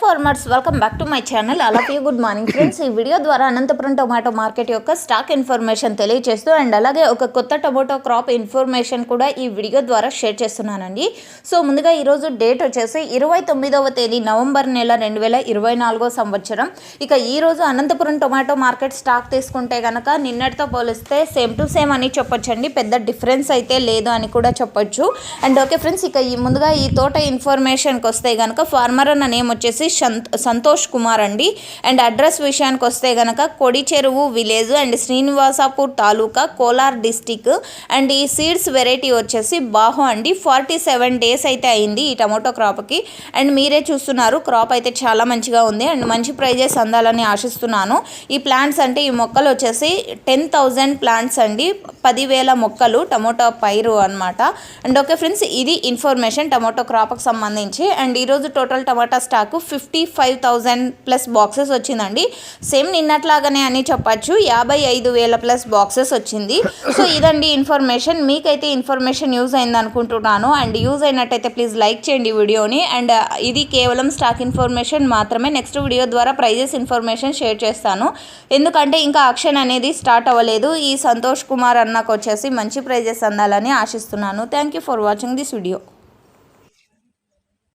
Farmers welcome back to my channel. అలాగే good morning friends. ఈ video ద్వారా Anantapuram tomato market యొక్క స్టాక్ ఇన్ఫర్మేషన్ తెలియజేస్తూ అండ్ అలాగే ఒక కొత్త టొమాటో క్రాప్ ఇన్ఫర్మేషన్ కూడా ఈ వీడియో ద్వారా షేర్ చేస్తున్నానండి. సో ముందుగా ఈరోజు డేట్ వచ్చేసి 29వ తేదీ నవంబర్ నెల 2024 సంవత్సరం. ఇక ఈరోజు అనంతపురం టొమాటో మార్కెట్ స్టాక్ తీసుకుంటే కనుక నిన్నటితో పోలిస్తే సేమ్ టు సేమ్ అని చెప్పొచ్చండి. పెద్ద డిఫరెన్స్ అయితే లేదు అని కూడా చెప్పొచ్చు. అండ్ ఓకే ఫ్రెండ్స్, ఇక ముందుగా ఈ తోట ఇన్ఫర్మేషన్కి వస్తే కనుక ఫార్మర్ అన్న నేమ్ వచ్చేసి సంతోష్ కుమార్ అండి. అండ్ అడ్రస్ విషయానికి వస్తే కనుక Kodi Cheruvu village and Srinivasapur taluka Kolar district. And ఈ సీడ్స్ వెరైటీ వచ్చేసి బాహో అండి. 47 days అయితే అయింది ఈ టమాటో క్రాప్కి. అండ్ మీరే చూస్తున్నారు క్రాప్ అయితే చాలా మంచిగా ఉంది అండ్ మంచి ప్రైజెస్ అందాలని ఆశిస్తున్నాను. ఈ ప్లాంట్స్ అంటే ఈ మొక్కలు వచ్చేసి 10,000 ప్లాంట్స్ అండి. 10,000 మొక్కలు టమోటో పైరు అనమాట. అండ్ ఓకే ఫ్రెండ్స్, ఇది ఇన్ఫర్మేషన్ టమోటో క్రాప్కి సంబంధించి. అండ్ ఈరోజు టోటల్ టమాటా స్టాకు 55,000 ప్లస్ బాక్సెస్ వచ్చిందండి. సేమ్ నిన్నట్లాగానే అని చెప్పచ్చు. 55,000 ప్లస్ బాక్సెస్ వచ్చింది. సో ఇదండి ఇన్ఫర్మేషన్. మీకైతే ఇన్ఫర్మేషన్ యూజ్ అయింది అనుకుంటున్నాను. అండ్ యూజ్ అయినట్టయితే ప్లీజ్ లైక్ చేయండి వీడియోని. అండ్ ఇది కేవలం స్టాక్ ఇన్ఫర్మేషన్ మాత్రమే. నెక్స్ట్ వీడియో ద్వారా ప్రైజెస్ ఇన్ఫర్మేషన్ షేర్ చేస్తాను. ఎందుకంటే ఇంకా ఆక్షన్ అనేది స్టార్ట్ అవ్వలేదు. ఈ సంతోష్ కుమార్ అన్నకు వచ్చేసి మంచి ప్రైజెస్ అందాలని ఆశిస్తున్నాను. Thank you for watching this video.